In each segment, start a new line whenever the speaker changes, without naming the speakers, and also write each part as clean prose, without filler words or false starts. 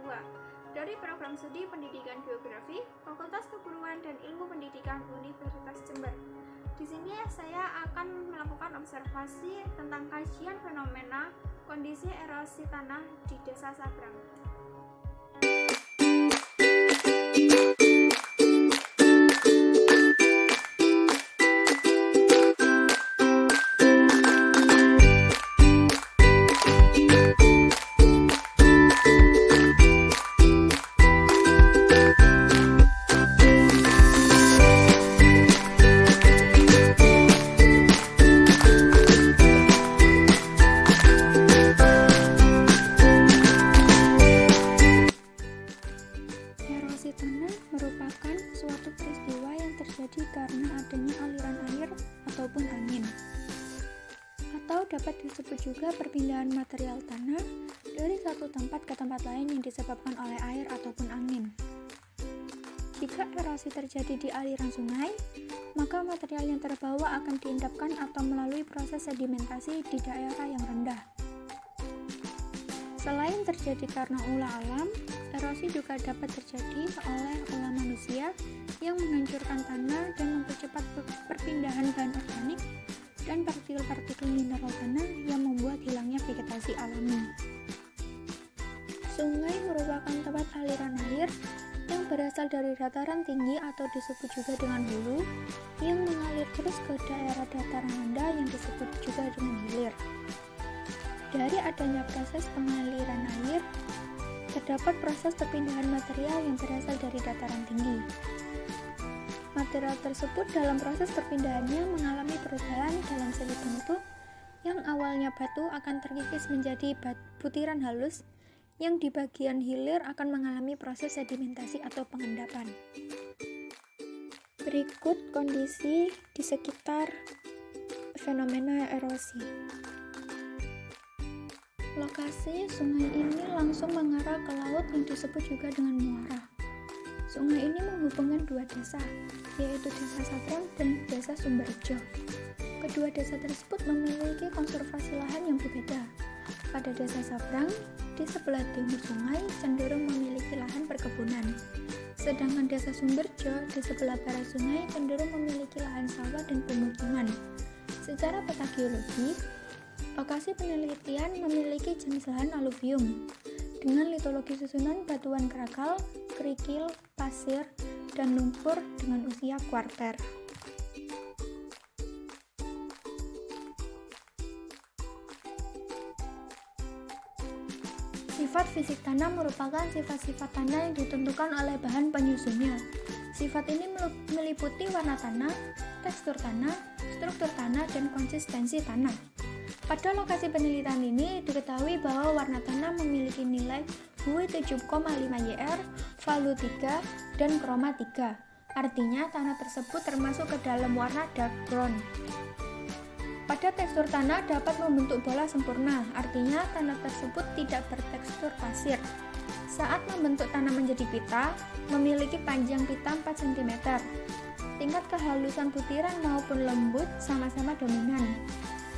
2 dari Program Studi Pendidikan Geografi, Fakultas Keguruan dan Ilmu Pendidikan Universitas Jember. Di sini saya akan melakukan observasi tentang kajian fenomena kondisi erosi tanah di Desa Sabrang. Erosi tanah merupakan suatu peristiwa yang terjadi karena adanya aliran air ataupun angin, atau dapat disebut juga perpindahan material tanah dari satu tempat ke tempat lain yang disebabkan oleh air ataupun angin. Jika erosi terjadi di aliran sungai, maka material yang terbawa akan diendapkan atau melalui proses sedimentasi di daerah yang rendah. Selain terjadi karena ulah alam, erosi juga dapat terjadi oleh ulah manusia yang menghancurkan tanah dan mempercepat perpindahan bahan organik dan partikel-partikel mineral tanah yang membuat hilangnya vegetasi alami. Sungai merupakan tempat aliran air yang berasal dari dataran tinggi atau disebut juga dengan hulu yang mengalir terus ke daerah dataran rendah yang disebut juga dengan hilir. Dari adanya proses pengaliran air, terdapat proses perpindahan material yang berasal dari dataran tinggi. Material tersebut dalam proses perpindahannya mengalami perubahan dalam segi bentuk yang awalnya batu akan terkikis menjadi butiran halus yang di bagian hilir akan mengalami proses sedimentasi atau pengendapan. Berikut kondisi di sekitar fenomena erosi. Lokasi sungai ini langsung mengarah ke laut yang disebut juga dengan muara. Sungai ini menghubungkan dua desa, yaitu Desa Sabrang dan Desa Sumberjo. Kedua desa tersebut memiliki konservasi lahan yang berbeda. Pada Desa Sabrang, di sebelah timur sungai cenderung memiliki lahan perkebunan. Sedangkan Desa Sumberjo di sebelah barat sungai cenderung memiliki lahan sawah dan pemukiman. Secara peta geologi, lokasi penelitian memiliki jenis lahan aluvium dengan litologi susunan batuan kerakal, kerikil, pasir, dan lumpur dengan usia kuarter. Sifat fisik tanah merupakan sifat-sifat tanah yang ditentukan oleh bahan penyusunnya. Sifat ini meliputi warna tanah, tekstur tanah, struktur tanah, dan konsistensi tanah. Pada lokasi penelitian ini diketahui bahwa warna tanah memiliki nilai Wi 7,5 YR, Valu 3, dan Chroma 3. Artinya tanah tersebut termasuk ke dalam warna dark brown. Pada tekstur tanah dapat membentuk bola sempurna, artinya tanah tersebut tidak bertekstur pasir. Saat membentuk tanah menjadi pita, memiliki panjang pita 4 cm. Tingkat kehalusan butiran maupun lembut sama-sama dominan,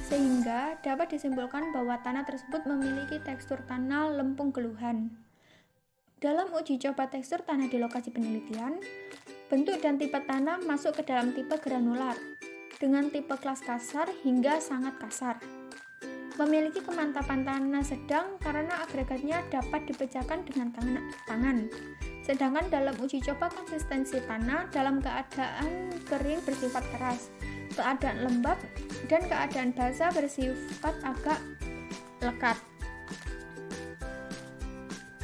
sehingga dapat disimpulkan bahwa tanah tersebut memiliki tekstur tanah lempung keluhan. Dalam uji coba tekstur tanah di lokasi penelitian, bentuk dan tipe tanah masuk ke dalam tipe granular, dengan tipe kelas kasar hingga sangat kasar. Memiliki kemantapan tanah sedang karena agregatnya dapat dipecahkan dengan tangan. Sedangkan dalam uji coba konsistensi tanah dalam keadaan kering bersifat keras, keadaan lembab, dan keadaan basah bersifat agak lekat.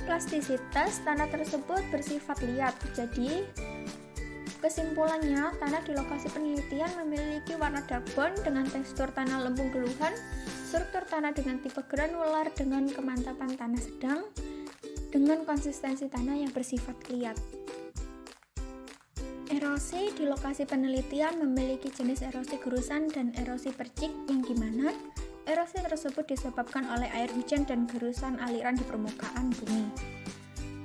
Plastisitas tanah tersebut bersifat liat, jadi kesimpulannya tanah di lokasi penelitian memiliki warna dark brown dengan tekstur tanah lempung keluhan, struktur tanah dengan tipe granular dengan kemantapan tanah sedang, dengan konsistensi tanah yang bersifat liat. Erosi di lokasi penelitian memiliki jenis erosi gerusan dan erosi percik yang dimana erosi tersebut disebabkan oleh air hujan dan gerusan aliran di permukaan bumi.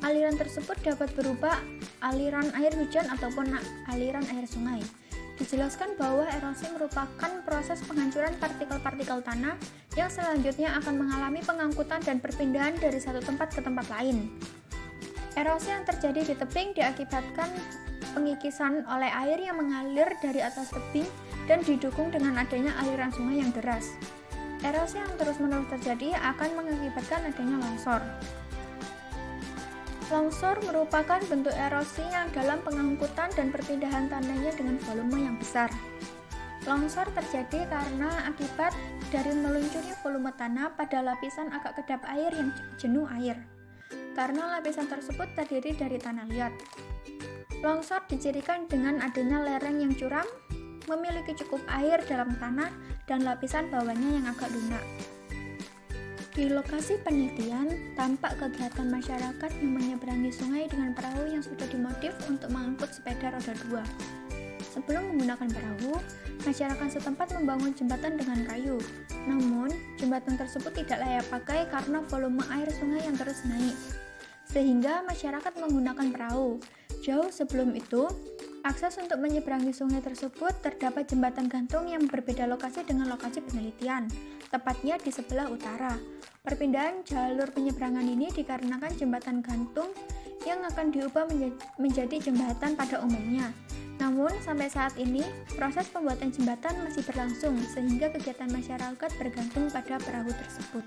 Aliran tersebut dapat berupa aliran air hujan ataupun aliran air sungai. Dijelaskan bahwa erosi merupakan proses penghancuran partikel-partikel tanah yang selanjutnya akan mengalami pengangkutan dan perpindahan dari satu tempat ke tempat lain. Erosi yang terjadi di tebing diakibatkan pengikisan oleh air yang mengalir dari atas tebing dan didukung dengan adanya aliran sungai yang deras. Erosi yang terus-menerus terjadi akan mengakibatkan adanya longsor. Longsor merupakan bentuk erosi yang dalam pengangkutan dan perpindahan tanahnya dengan volume yang besar. Longsor terjadi karena akibat dari meluncurnya volume tanah pada lapisan agak kedap air yang jenuh air. Karena lapisan tersebut terdiri dari tanah liat. Longsor dicirikan dengan adanya lereng yang curam, memiliki cukup air dalam tanah, dan lapisan bawahnya yang agak lunak. Di lokasi penelitian, tampak kegiatan masyarakat yang menyeberangi sungai dengan perahu yang sudah dimodif untuk mengangkut sepeda roda 2. Sebelum menggunakan perahu, masyarakat setempat membangun jembatan dengan kayu. Namun, jembatan tersebut tidak layak pakai karena volume air sungai yang terus naik. Sehingga masyarakat menggunakan perahu. Jauh sebelum itu, akses untuk menyeberangi sungai tersebut terdapat jembatan gantung yang berbeda lokasi dengan lokasi penelitian, tepatnya di sebelah utara. Perpindahan jalur penyeberangan ini dikarenakan jembatan gantung yang akan diubah menjadi jembatan pada umumnya. Namun, sampai saat ini, proses pembuatan jembatan masih berlangsung sehingga kegiatan masyarakat bergantung pada perahu tersebut.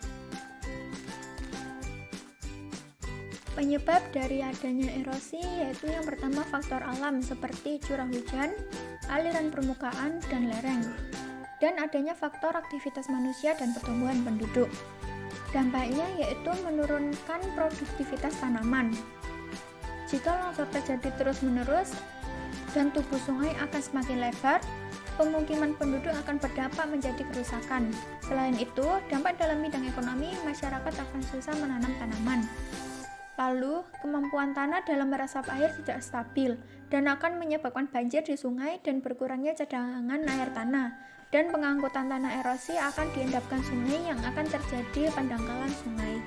Penyebab dari adanya erosi yaitu yang pertama faktor alam seperti curah hujan, aliran permukaan, dan lereng, dan adanya faktor aktivitas manusia dan pertumbuhan penduduk. Dampaknya yaitu menurunkan produktivitas tanaman. Jika longsor terjadi terus-menerus dan tubuh sungai akan semakin lebar, pemukiman penduduk akan berdampak menjadi kerusakan. Selain itu, dampak dalam bidang ekonomi, masyarakat akan susah menanam tanaman. Lalu, kemampuan tanah dalam meresap air tidak stabil dan akan menyebabkan banjir di sungai dan berkurangnya cadangan air tanah, dan pengangkutan tanah erosi akan diendapkan sungai yang akan terjadi pendangkalan sungai.